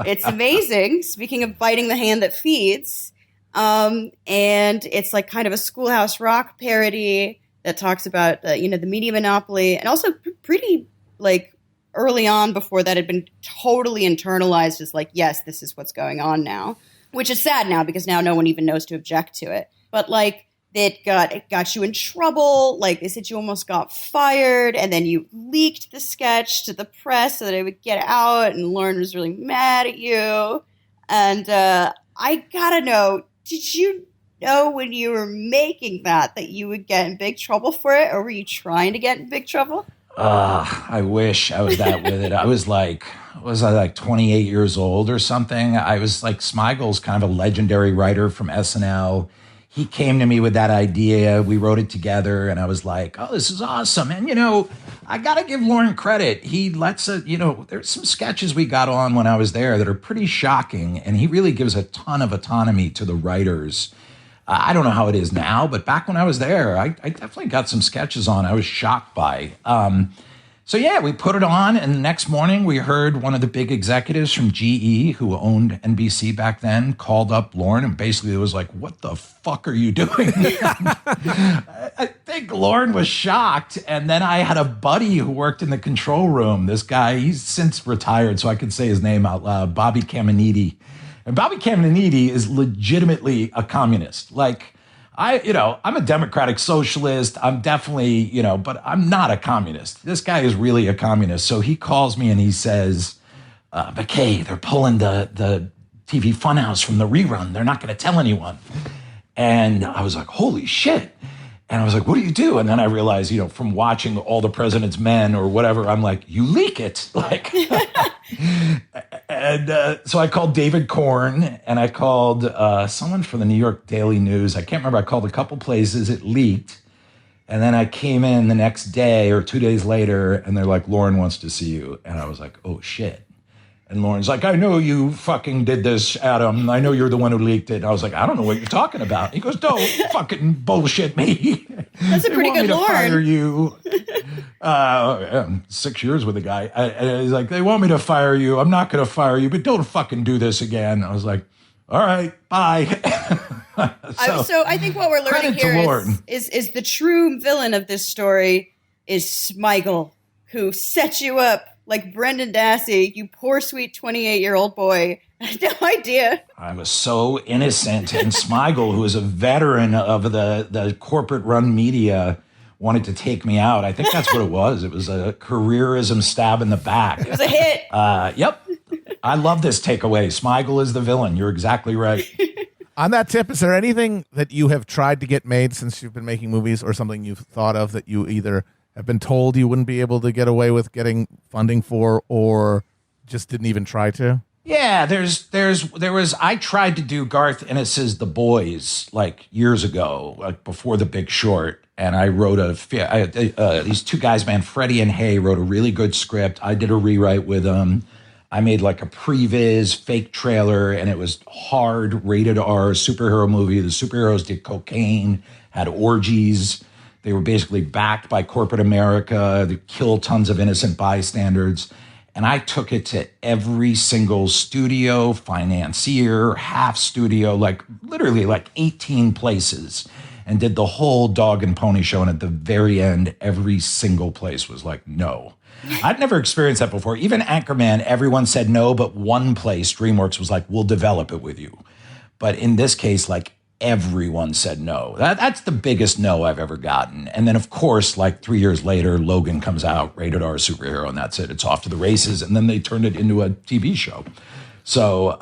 It's amazing. Speaking of biting the hand that feeds. And it's like kind of a Schoolhouse Rock parody that talks about, the media monopoly and also pretty like early on before that had been totally internalized as like, yes, this is what's going on now, which is sad now because now no one even knows to object to it. But like it got you in trouble. Like they said you almost got fired and then you leaked the sketch to the press so that it would get out and Lauren was really mad at you. And I gotta know, did you know when you were making that you would get in big trouble for it or were you trying to get in big trouble? I wish I was that with it. I was I like 28 years old or something? I was like, Smigel's kind of a legendary writer from SNL. He came to me with that idea. We wrote it together and I was like, oh, this is awesome. And, I got to give Lauren credit. He lets there's some sketches we got on when I was there that are pretty shocking. And he really gives a ton of autonomy to the writers. I don't know how it is now, but back when I was there, I definitely got some sketches on I was shocked by. So yeah, we put it on, and the next morning we heard one of the big executives from GE, who owned NBC back then, called up Lauren and basically was like, what the fuck are you doing? I think Lauren was shocked, and then I had a buddy who worked in the control room. This guy, he's since retired, so I can say his name out loud, Bobby Caminiti. And Bobby Caminiti is legitimately a communist. Like, I'm a democratic socialist. I'm definitely, but I'm not a communist. This guy is really a communist. So he calls me and he says, McKay, they're pulling the TV Funhouse from the rerun. They're not going to tell anyone. And I was like, holy shit. And I was like, what do you do? And then I realized, from watching All the President's Men or whatever, I'm like, you leak it. Like, and so I called David Korn and I called someone from the New York Daily News. I can't remember. I called a couple places. It leaked. And then I came in the next day or 2 days later and they're like, Lauren wants to see you. And I was like, oh, shit. And Lauren's like, I know you fucking did this, Adam. I know you're the one who leaked it. And I was like, I don't know what you're talking about. He goes, don't fucking bullshit me. That's a pretty good Lauren. Fire you. 6 years with the guy. And he's like, they want me to fire you. I'm not going to fire you, but don't fucking do this again. I was like, all right, bye. So I think what we're learning credit to here Lord. is the true villain of this story is Smigel, who set you up like Brendan Dassey, you poor sweet 28-year-old boy. I had no idea. I was so innocent. And Smigel, who is a veteran of the corporate-run media, wanted to take me out. I think that's what it was. It was a careerism stab in the back. It was a hit. Yep. I love this takeaway. Smigel is the villain. You're exactly right. On that tip, is there anything that you have tried to get made since you've been making movies, or something you've thought of that you either have been told you wouldn't be able to get away with getting funding for, or just didn't even try to? Yeah, there was. I tried to do Garth Ennis's The Boys like years ago, like before The Big Short, and I wrote these two guys, man, Freddie and Hay, wrote a really good script. I did a rewrite with them. I made like a previs fake trailer, and it was hard, rated R superhero movie. The superheroes did cocaine, had orgies. They were basically backed by corporate America. They killed tons of innocent bystanders. And I took it to every single studio, financier, half studio, like literally like 18 places, and did the whole dog and pony show. And at the very end, every single place was like, no. I'd never experienced that before. Even Anchorman, everyone said no, but one place, DreamWorks, was like, we'll develop it with you. But in this case, like, everyone said no. That's the biggest no I've ever gotten. And then, of course, like 3 years later, Logan comes out, rated R superhero, and that's it. It's off to the races. And then they turned it into a TV show. So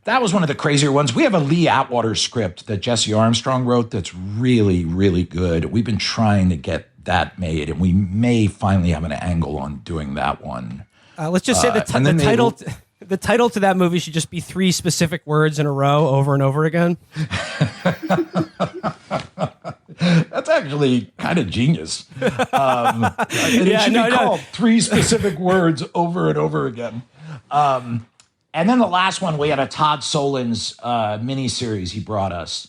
that was one of the crazier ones. We have a Lee Atwater script that Jesse Armstrong wrote that's really, really good. We've been trying to get that made, and we may finally have an angle on doing that one. Let's just say the title to that movie should just be 3 specific words in a row over and over again. That's actually kind of genius. It should be called 3 specific words over and over again. And then the last one, we had a Todd Solondz miniseries he brought us.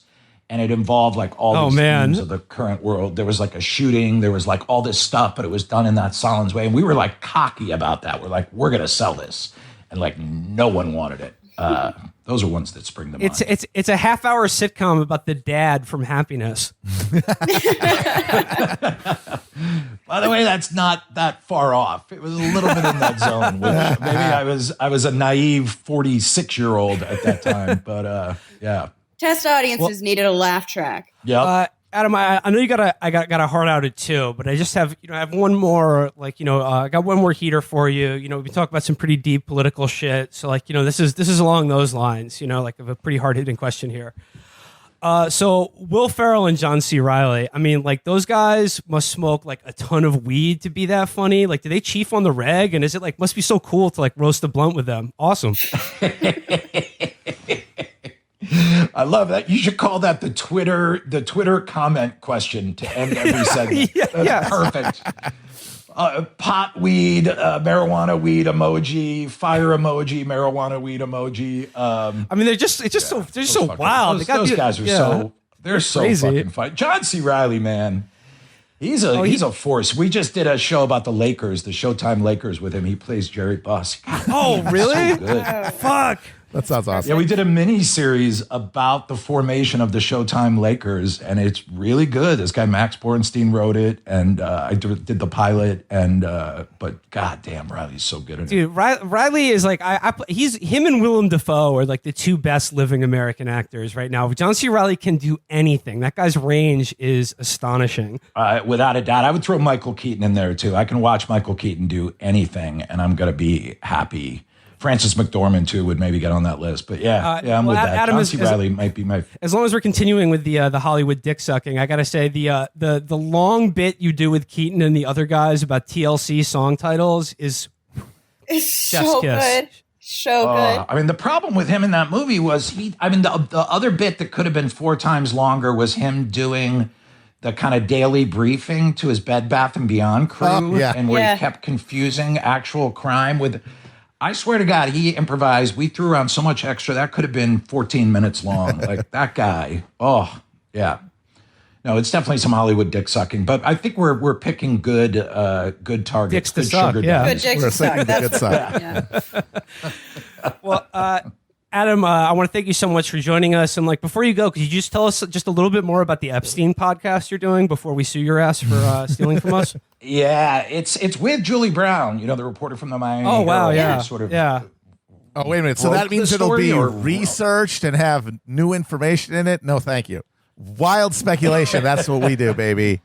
And it involved like all these themes of the current world. There was like a shooting. There was like all this stuff, but it was done in that Solondz way. And we were like cocky about that. We're like, we're going to sell this. And like no one wanted it. Those are ones that spring to mind. It's a half-hour sitcom about the dad from Happiness. By the way, that's not that far off. It was a little bit in that zone. Which maybe I was a naive 46-year-old at that time. But yeah. Test audiences needed a laugh track. Yeah. Adam, I know you got a heart out at 2, but I just have I have one more I got one more heater for you. We talk about some pretty deep political shit, so this is along those lines. Like of a pretty hard hitting question here. So Will Ferrell and John C. Reilly, I mean, like those guys must smoke like a ton of weed to be that funny. Like, do they chief on the reg? And is it like must be so cool to like roast a blunt with them? Awesome. I love that. You should call that the Twitter comment question to end every segment. That's perfect. Pot weed, marijuana weed emoji, fire emoji, marijuana weed emoji. I mean, it's just so wild. Those guys are so crazy. fucking fun. John C. Reilly, man. He's a force. We just did a show about the Lakers, the Showtime Lakers with him. He plays Jerry Buss. Oh, really? So good. Fuck. That sounds awesome. Yeah, we did a mini series about the formation of the Showtime Lakers, and it's really good. This guy Max Bornstein wrote it, and I did the pilot. And but goddamn, Riley's so good at it. Dude, Riley is like him and Willem Dafoe are like the 2 best living American actors right now. John C. Reilly can do anything. That guy's range is astonishing. Without a doubt, I would throw Michael Keaton in there too. I can watch Michael Keaton do anything, and I'm gonna be happy. Frances McDormand too would maybe get on that list, but I'm with that. Adam John C. Reilly might be my. As long as we're continuing with the Hollywood dick sucking, I gotta say the long bit you do with Keaton and the other guys about TLC song titles is so good. So good. I mean, the problem with him in that movie was the other bit that could have been 4 times longer was him doing the kind of daily briefing to his Bed Bath & Beyond crew, and where he kept confusing actual crime with. I swear to God, he improvised. We threw around so much extra. That could have been 14 minutes long. Like that guy. Oh, yeah. No, it's definitely some Hollywood dick sucking. But I think we're picking good targets. Dicks to good suck, sugar yeah. Good dicks to suck. That's good suck. Well, Adam, I want to thank you so much for joining us. And like, before you go, could you just tell us just a little bit more about the Epstein podcast you're doing before we sue your ass for stealing from us? Yeah, it's with Julie Brown, the reporter from the Miami. Oh, wow, Herald, yeah. who sort of Yeah. Oh, wait a minute. So broke that means the it'll story, be or- researched and have new information in it? No, thank you. Wild speculation. That's what we do, baby.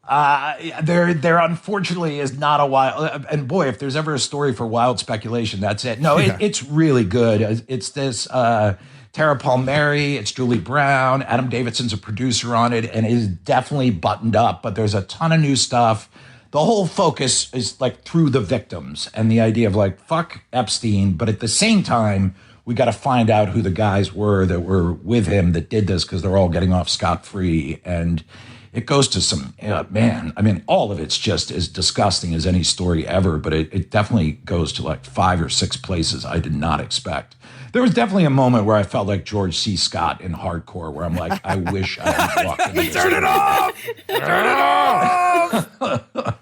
There unfortunately is not a wild, and boy, if there's ever a story for wild speculation, that's it. No, it's really good. It's this Tara Palmieri, it's Julie Brown, Adam Davidson's a producer on it, and it is definitely buttoned up. But there's a ton of new stuff. The whole focus is like through the victims and the idea of like fuck Epstein, but at the same time, we got to find out who the guys were that were with him that did this because they're all getting off scot-free. And it goes to some, man, I mean, all of it's just as disgusting as any story ever, but it definitely goes to like 5 or 6 places I did not expect. There was definitely a moment where I felt like George C. Scott in Hardcore, where I'm like, I wish I had walked into this. Turn it off! Turn it off!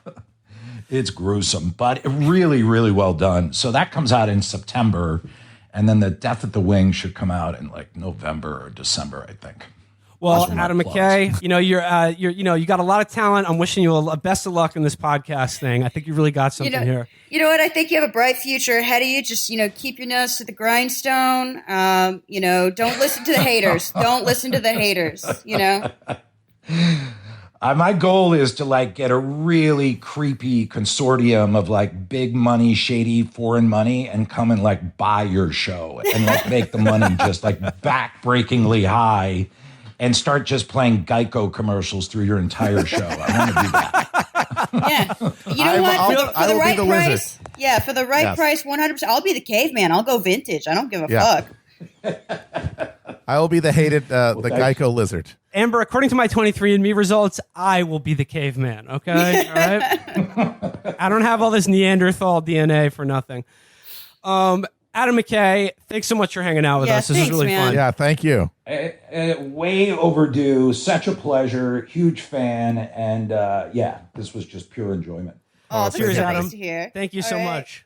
It's gruesome, but really, really well done. So that comes out in September, and then The Death at the Wing should come out in like November or December, I think. Well, Those were my Adam plugs. McKay, you got a lot of talent. I'm wishing you a best of luck in this podcast thing. I think you really got something here. You know what? I think you have a bright future ahead of you. Just, keep your nose to the grindstone. Don't listen to the haters. Don't listen to the haters, My goal is to like get a really creepy consortium of like big money, shady foreign money and come and like buy your show and like make the money just like backbreakingly high and start just playing Geico commercials through your entire show. I want to do that. Yeah. You know what? For the right price. Lizard. Yeah, for the right Yes. price, 100%. I'll be the caveman. I'll go vintage. I don't give a fuck. I will be the hated, the thank Geico lizard. Amber, according to my 23andMe results, I will be the caveman, okay? All right? I don't have all this Neanderthal DNA for nothing. Adam McKay, thanks so much for hanging out with Yeah, us. This is thanks, really man. fun. Yeah, thank you. Way overdue. Such a pleasure. Huge fan. And this was just pure enjoyment. Oh, that's Cheers, so Adam. nice to hear. Thank you All so right. much.